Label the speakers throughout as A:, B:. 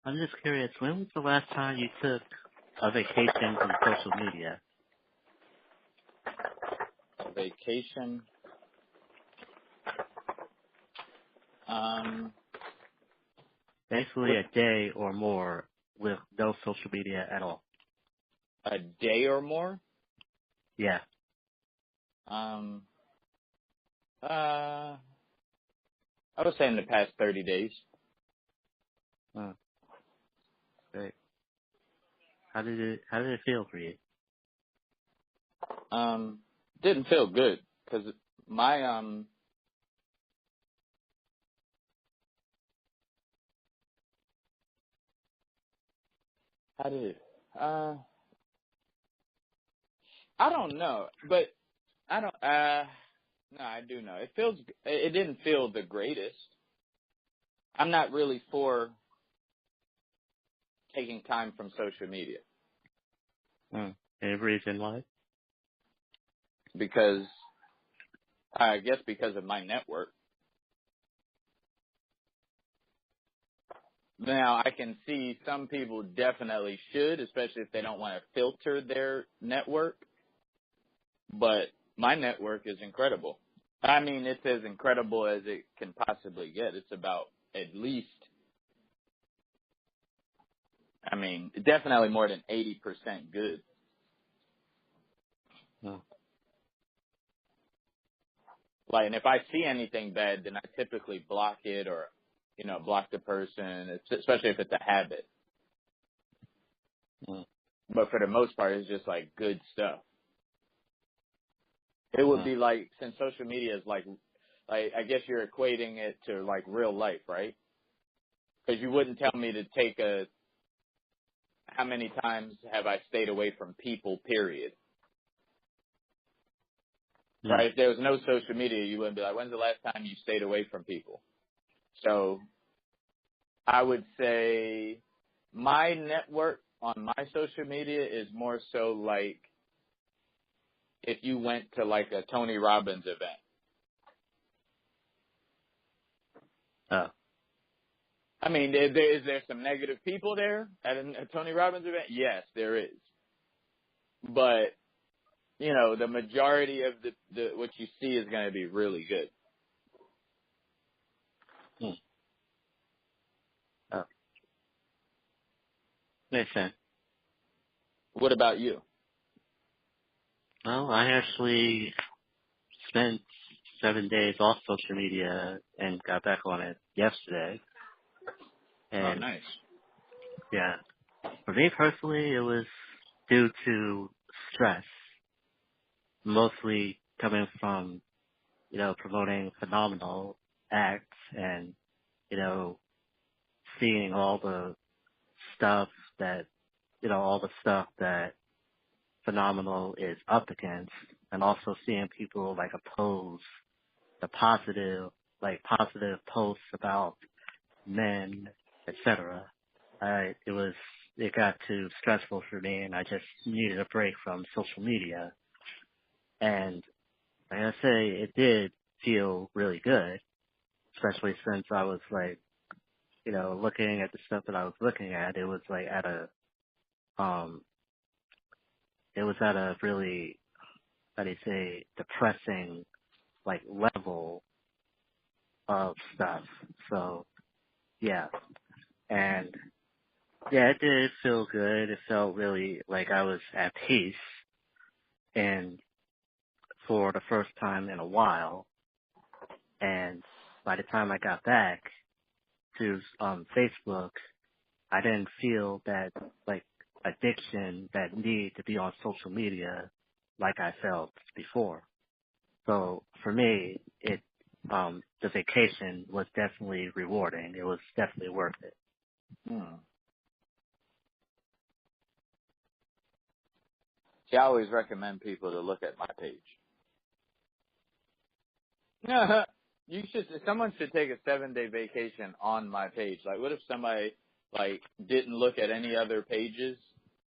A: I'm just curious, when was the last time you took a vacation from social media?
B: Vacation.
A: Basically
B: What?
A: a day or more with no social media at all.
B: A day or more?
A: Yeah.
B: Um. I would say in the past 30 days.
A: Oh, great. How did it feel for you?
B: Didn't feel good because my how did it? I don't know, but I don't. No, I do know. It feels. It didn't feel the greatest. I'm not really for taking time from social media
A: Any reason why?
B: because I guess because of my network. Now I can see some people definitely should, especially if they don't want to filter their network. But my network is incredible. I mean, it's as incredible as it can possibly get. It's about at least, I mean, definitely more than 80% good.
A: Oh,
B: Like, and if I see anything bad, then I typically block it or, block the person, especially if it's a habit.
A: oh,
B: But for the most part, it's just like good stuff. It would
A: oh.
B: be like, since social media is like I guess you're equating it to like real life, right? Because you wouldn't tell me to take how many times have I stayed away from people, period.
A: Hmm.
B: Right? If there was no social media, you wouldn't be like, when's the last time you stayed away from people? So I would say my network on my social media is more so like if you went to like a Tony Robbins event.
A: Oh,
B: I mean, is there some negative people there at a Tony Robbins event? Yes, there is. But, the majority of the what you see is going to be really good.
A: hmm. Oh. Makes sense.
B: What about you?
A: Well, I actually spent 7 days off social media and got back on it yesterday.
B: Oh,
A: And
B: nice.
A: yeah, for me personally, it was due to stress, mostly coming from, promoting phenomenal acts and, you know, seeing stuff that, all the stuff that Phenomenal is up against, and also seeing people like oppose the positive posts about men, etc. It got too stressful for me, and I just needed a break from social media. And like I say, it did feel really good, especially since I was like, looking at the stuff that I was looking at. Um, it was at a really, how do you say, depressing like level of stuff. So yeah, and yeah, it did feel good. It felt really like I was at peace, and for the first time in a while. And by the time I got back to Facebook, I didn't feel that like addiction, that need to be on social media like I felt before. So for me, the vacation was definitely rewarding. It was definitely worth it.
B: Hmm. See, I always recommend people to look at my page. Someone should take a 7-day vacation on my page. Like, what if somebody, like, didn't look at any other pages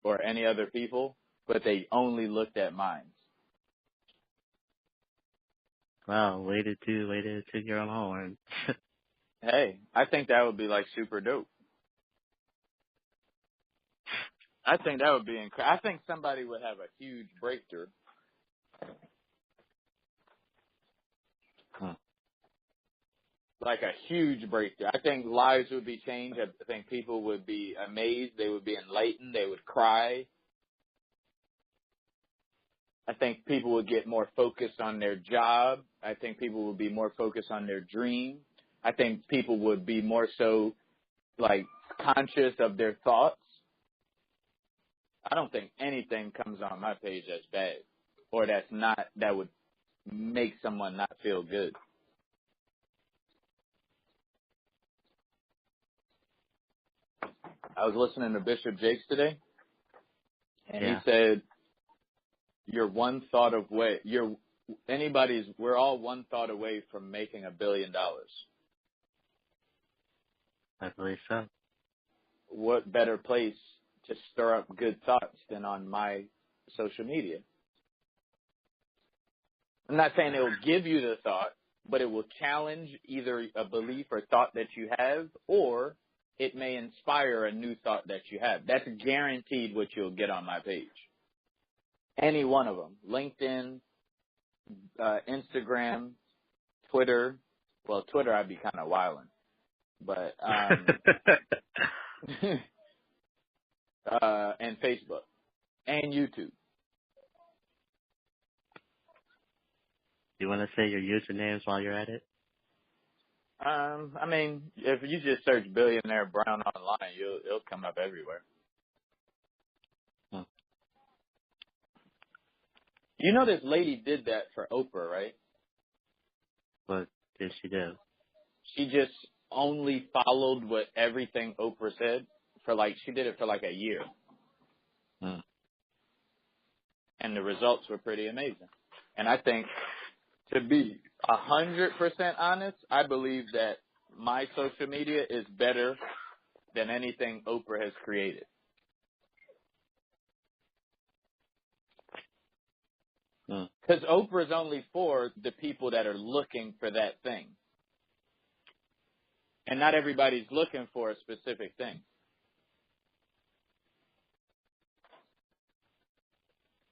B: or any other people, but they only looked at mine?
A: Wow, way to toot your own horn.
B: Hey, I think that would be, like, super dope. I think that would be incredible. I think somebody would have a huge breakthrough. Like a huge breakthrough. I think lives would be changed. I think people would be amazed. They would be enlightened. They would cry. I think people would get more focused on their job. I think people would be more focused on their dream. I think people would be more so, like, conscious of their thoughts. I don't think anything comes on my page that's bad or that would make someone not feel good. I was listening to Bishop Jakes today, and he said, we're all one thought away from making $1 billion.
A: I believe so.
B: What better place to stir up good thoughts than on my social media? I'm not saying it will give you the thought, but it will challenge either a belief or thought that you have, or it may inspire a new thought that you have. That's guaranteed what you'll get on my page. Any one of them. LinkedIn, Instagram, Twitter. Well, Twitter I'd be kind of wilding. But, and Facebook. And YouTube.
A: You want to say your usernames while you're at it?
B: I mean, if you just search Billionaire Brown online, it'll come up everywhere. You know this lady did that for Oprah, right?
A: What did she do?
B: She just only followed what everything Oprah said she did it for like a year. And the results were pretty amazing. And I think, to be 100% honest, I believe that my social media is better than anything Oprah has created. Because Oprah's only for the people that are looking for that thing. And not everybody's looking for a specific thing.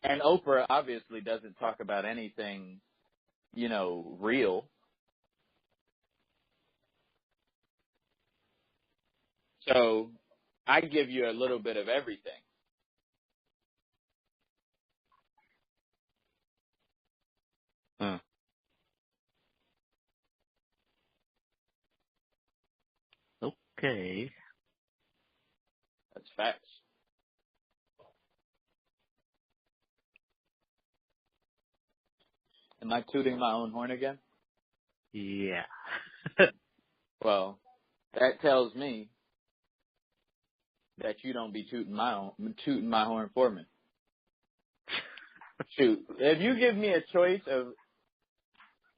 B: And Oprah obviously doesn't talk about anything, real. So I give you a little bit of everything.
A: Okay.
B: That's facts. Am I tooting my own horn again?
A: Yeah.
B: Well, that tells me that you don't be tooting my horn for me. Shoot, if you give me a choice of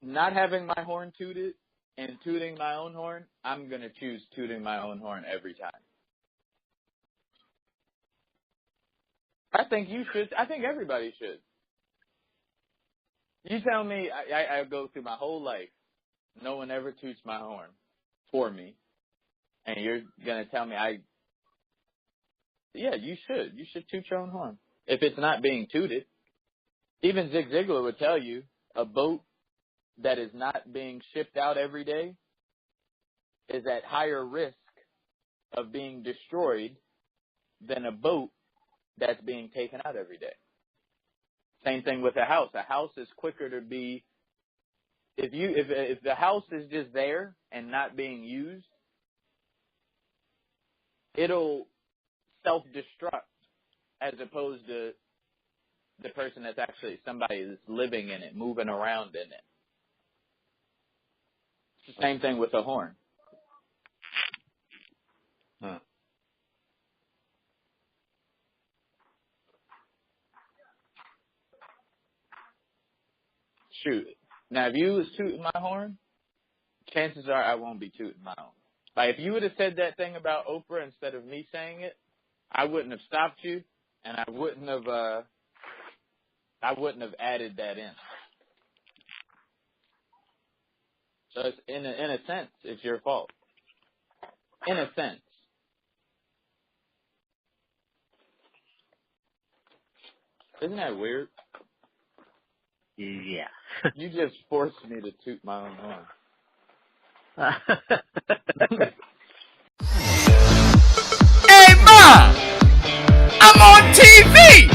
B: not having my horn tooted and tooting my own horn, I'm going to choose tooting my own horn every time. I think you should. I think everybody should. You tell me, I go through my whole life, no one ever toots my horn for me, and you're going to tell me you should. You should toot your own horn. If it's not being tooted. Even Zig Ziglar would tell you a boat that is not being shipped out every day is at higher risk of being destroyed than a boat that's being taken out every day. Same thing with a house. A house is quicker to be, if the house is just there and not being used, it'll self-destruct as opposed to the person that's actually somebody that's living in it, moving around in it. It's the same thing with a horn. Shoot. Now, if you was tooting my horn, chances are I won't be tooting my own. Like, if you would have said that thing about Oprah instead of me saying it, I wouldn't have stopped you, and I wouldn't have added that in. So it's, in a sense, it's your fault. In a sense. Isn't that weird?
A: Yeah.
B: You just forced me to toot my own horn.
C: Hey, Mom! I'm on TV!